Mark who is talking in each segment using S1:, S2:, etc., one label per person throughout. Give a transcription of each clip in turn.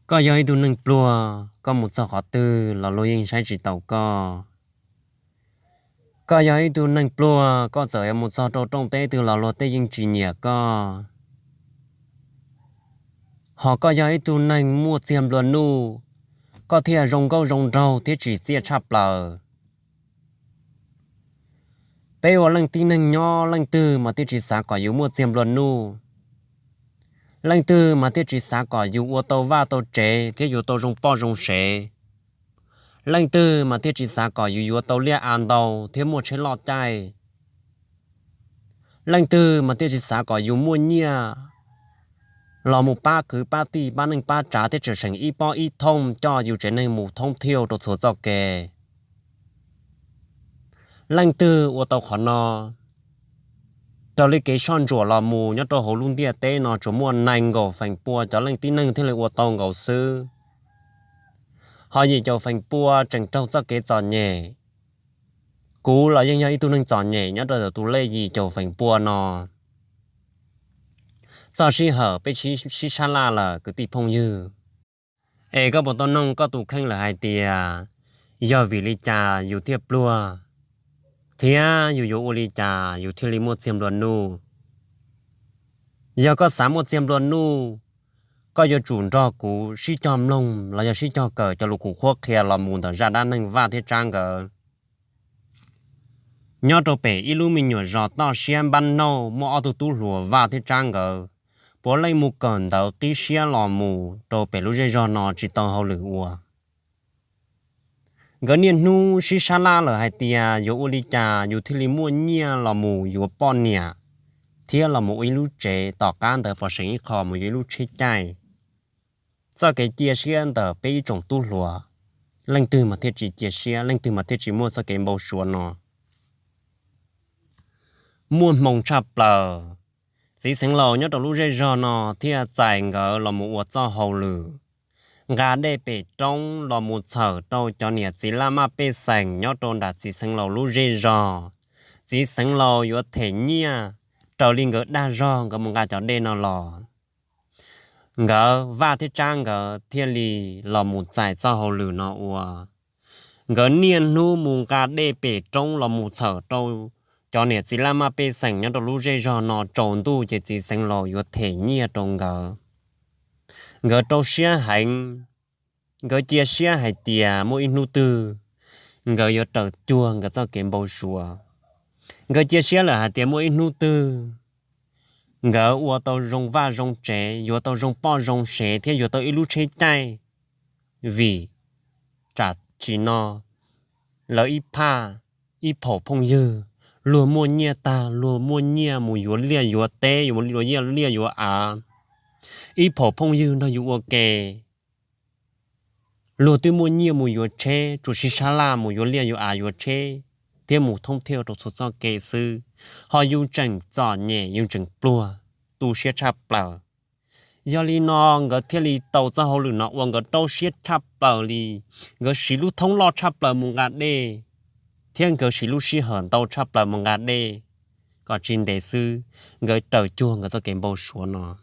S1: có gió tu nâng plua có một số khó tư là lôi in sai chỉ tàu có gió tu nâng plua có giờ một số trâu trong tế từ là lôi tế in chỉ nhẹ họ có gió tu nâng mua xiêm luôn nu có thể rong câu rong rau thế chỉ chia chắp lờ bây giờ lần tin nâng nhỏ lần tư mà thế chỉ sáng có yếu mua xiêm luôn nu lần tư mà thế chỉ sáng có yếu ô tô va tô chế thế yếu tô rong po rong sế lần tư mà thế chỉ sáng có yếu tô lia an đầu thế mua chế lọt chạy lần tư mà thế chỉ sáng có yếu mua nhia lò một ba cứ ba tỷ ba nâng ba trả thế trở thành y po y thông cho yếu chế nên một thông thiêu đồ số dọc kề lần tư ô tô khó nò cho lấy cái son rùa lò mù nhớ cho hồ luôn địa tê nó chỗ mua nành gò phành bùa cho lần tí nâng thế lại ô tô gò sư họ gì cho phành bùa chẳng trâu cho cái trò nhẹ cú là dân dân tu nâng trò nhẹ nhớ cho tu lê gì cho phành bùa nó cho xí hở bé xí xa la là cứ tì phong như ê có một tôn nông có tụ khanh là hai tìa do vì lý trà dù thiệp lùa thì dù ô lý trà dù thiệp lý một xiêm luận nu giờ có sáng một xiêm luận nu có giờ chuẩn cho cú xí chòm lông là giờ xí cho cờ cho lục cú khoác kia là muốn thằng ra đan nâng va thế trang cờ nhớ đồ bể ilu mình nhớ rõ to xiêm ban nâu mua ô tô tu lùa va thế trang cờ bố lấy một cẩn đầu tí xia lò mù đồ bể lúc dây giò nó chỉ tao hậu lửa ua gỡ niên nu xí xa la lờ hai tia yo ô li trà yo thi li mua nhia lò mù yo pon nhia thia lò mù ilu chế tỏ can tờ phò sinh khó mù ilu chế chạy sau cái chia xiên tờ bê trồng tu lùa lần từ mà thiết chỉ chia xiên lần từ mà thiết chỉ mua sau cái bầu xua nó muôn mông chập lờ dĩ sinh lò nhớ đầu lúc dây giò nó thia chạy ngờ lò mù uất cho hậu lửa gà đê bể trong lò mù chở đâu cho nhiệt chỉ là mà bê sành nhớ trôn đạt dĩ sinh lò lúc dây giò dĩ sinh lò yếu thể nhia trâu linh ngỡ đa giò ngỡ mù gà cho đê nó lò ngỡ va thế trang ngỡ thiên lì lò mù chạy cho hậu lửa nó ua ngỡ niên nu mù gà đê bể trong lò mù chở đâu cho nên chỉ là mà bê sành nhớ đầu lúc dây giò nó trộn tu chỉ sinh lò yếu thể nhia trong ngỡ ngỡ trâu xia hành ngỡ chia xia hay tìa mỗi nụ tư ngỡ yếu trở chua ngỡ cho kiếm bầu xùa ngỡ chia xia là hạt tìa mỗi nụ tư ngỡ ua tàu rong va rong trẻ yếu tàu rong po rong xế thế yếu tàu ilu chế chay vì trả chỉ nó lỡ y pa y phổ phong dư lùa mua nhia ta lùa mua nhia mù yếu lia yếu tê yếu lia lia yếu y phổ phong dư nó yếu ok lùa tôi mua nhiều mùi yếu chế chủ sĩ xa la mùi yếu lia yếu yếu chế thế mù thông theo đồ số do kê sư họ yếu chẳng giỏ nhẹ yếu chẳng plua tu siết chạp bờ do li nó ngỡ thiết li tàu ra hậu lửa nó uống ngỡ tàu siết chạp bờ li ngỡ xí lu thông lo chạp bờ mù ngạt đê thiên ngỡ xí lu xí hởn tàu chạp bờ mù ngạt đê có trình đề sư ngỡ tờ chua ngỡ do kém bầu xuống nó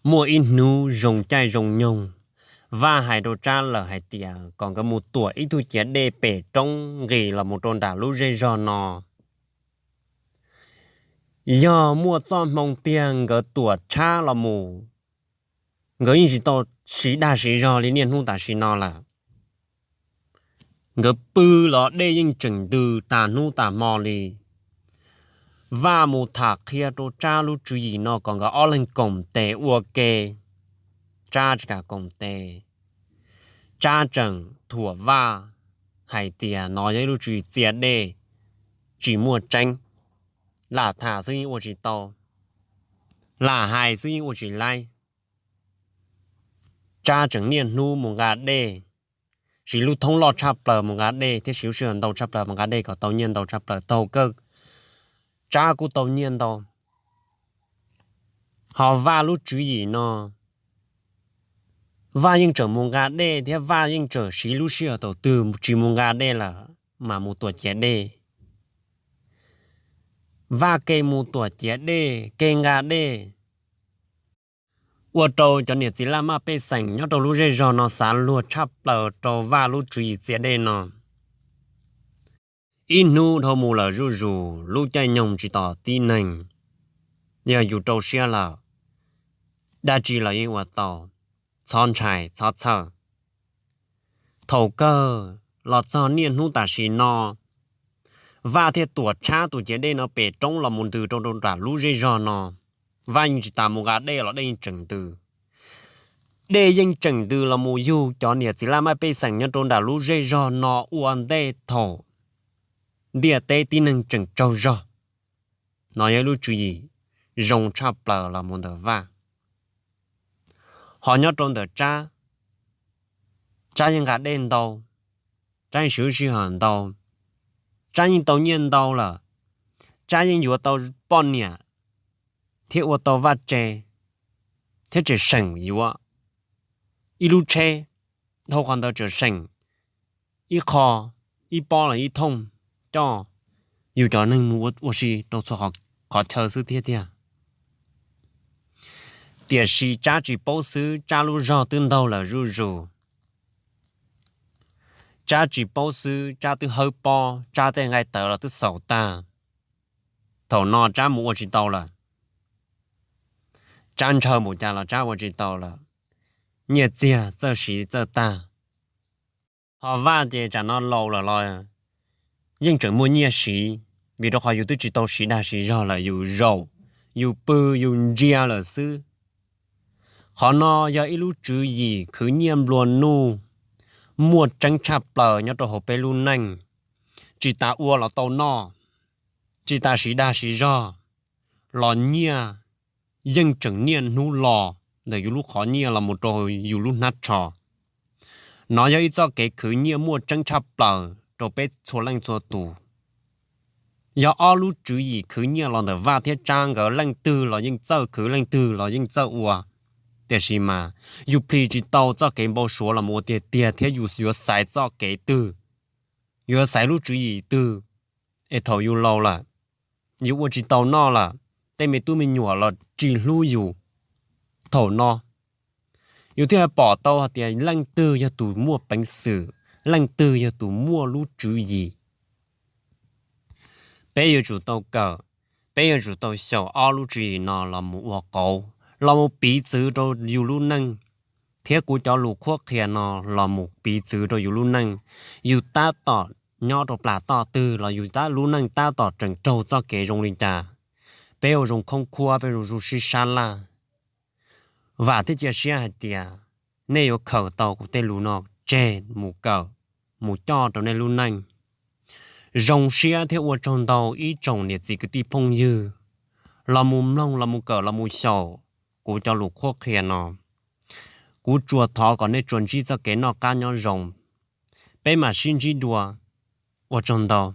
S1: mua in nu rồng chai rồng nhông và hai đồ cha là hai tia còn có một tuổi ít tuổi trẻ đê bể trong gì là một tròn đảo lũ dây giò nò giờ mua cho mong tiền cái tuổi cha là mù người gì to sĩ đa sĩ giò liên niên hung ta sĩ nò là người bự là đê nhưng chừng từ ta nu ta mò li và một thạc kia đồ cha lũ chú ý nó còn có ở lên cổng tệ ua kê cha chỉ cả cổng tệ cha chẳng thủa va hay tiền nói với lưu trì chia đê chỉ mua tranh là thả sư như chỉ to là hài sư như chỉ lai cha chẳng niên nu một gà đê chỉ lưu thông lọt chắp lờ một gà đê thế xíu sườn tàu chắp lờ một gà đê có tàu nhiên tàu chắp lờ tàu cơ cha của tàu nhiên tàu họ va lúc chú ý nó va nhưng trở một gà đê thế va nhưng trở xí lúc xí ở tàu từ chỉ một gà đê là mà một tuổi trẻ đê và kê một tuổi trẻ đê kê gà đê 我做叫你只拉嘛被生，要到路热热呢，山路差不多到瓦路注意些的呢。ít nu thâu mù là rù rù, lúc chạy nhung chỉ tỏ tí nành. Nhờ dù trâu xe là, đa chỉ là yên hoạt tỏ, chọn chạy, chọn chở. Thầu cơ, lọt cho niên hú tả xì nó. Và thế tuột cha tụi chế đây nó bể trông là một từ trong đông trả lũ rê rò nó. Và những chỉ tả một gà đây là đây trần từ. Đây những trần từ là một dù cho nhiệt chỉ là mà bê sẵn nhân trong trả lũ rê rò nó uan đây thổ. Địa tế tí nâng trần trâu rò. Nói như lúc chú ý, rồng chạp lờ là một đợt va. Họ nhớ trong đợt cha. Cha những gà đen đâu. Cha những sử sư hẳn đâu. Cha những tàu nhiên đâu là. Cha những dùa tàu bọn nhỉ. Thế ua tàu va chê. Thế chỉ sẵn yếu ạ. Ý lúc chê. Thâu khoản tàu chỉ sẵn. Ý khó. Ý bó là ý thông. Cho. Yêu cho nên mua ua sĩ đâu cho họ khó chờ sư thiết thiết. Địa sĩ cha chỉ bố sư cha lưu rõ tương đâu là rù rù. Cha chỉ bố sư cha tư hơi bó cha tên ngay tờ là tư sầu ta. Thổ nọ cha mua chỉ tàu là. Cha chờ một cha là cha mua chỉ tàu là. Nhiệt dìa giờ sĩ giờ ta. Họ va dì cha nó lâu là lo. Nhưng chẳng mua nhiệt sĩ. Vì đó họ dù tư chỉ tàu sĩ đa sĩ rõ là dù rầu. Dù bư dù dìa là sư. Họ nó do ít lúc chữ gì cứ nhiễm luôn nu. Mua trắng chạp lờ nhớ đồ hộp bê luôn nành. Chỉ ta ua là tàu nó. Chỉ ta sĩ đa sĩ rõ. Lò nhia. Nhưng chẳng niên nu lò. Để dù lúc khó nhia là một đồ dù lúc nát trò. Nó do ít do cái cứ nhiễm mua trắng chạp lờ. Đồ bê chua lanh chua tù. Do ở lúc chữ gì cứ nhiễm là để va thiết trang gỡ lanh tư là nhưng dâu cứ lanh tư là nhưng dâu ua. Để xí mà, dù phì chỉ tàu cho cái bộ số là một tiệt tiệt thế dù sửa sai cho cái từ. Dù sai lúc chú ý từ. Ê thầu dù lâu là. Dù ua chỉ tàu nó là. Tên mẹ tôi mình nhỏ là chỉ lưu dù. Thầu nó. Dù thế là bỏ tàu thì lăng tư cho tụi mua bánh sử. Lăng tư cho tụi mua lúc chú ý. Bây giờ chủ tàu cờ. Bây giờ chủ tàu xấu ở lúc chú ý nó là một hoa cầu. Là một bí chữ rồi dù lúc nâng. Thế của cho lũ khuất thì nó là một bí chữ rồi dù lúc nâng. Dù ta tỏ nhỏ rồi bà tỏ từ là dù ta lúc nâng ta tỏ trần trâu cho kế rung linh trà. Bây giờ rung không khua bây giờ rung sư sán là. Và thế chia sẻ hạt tìa. Nếu khẩu tàu của tên lũ nó chê mù cờ. Mù cho trong này lúc nâng. Rung sẻ thế ở trong tàu ý trọng liệt gì cứ tí phong dư. Là mù lông là mù cờ là mù sầu. Cú cho lũ khuất kìa nó. Cú chùa thọ còn nên chuẩn chỉ cho cái nó cá nhỏ rồng. Bây mà xin chỉ đùa. Ở trong đó.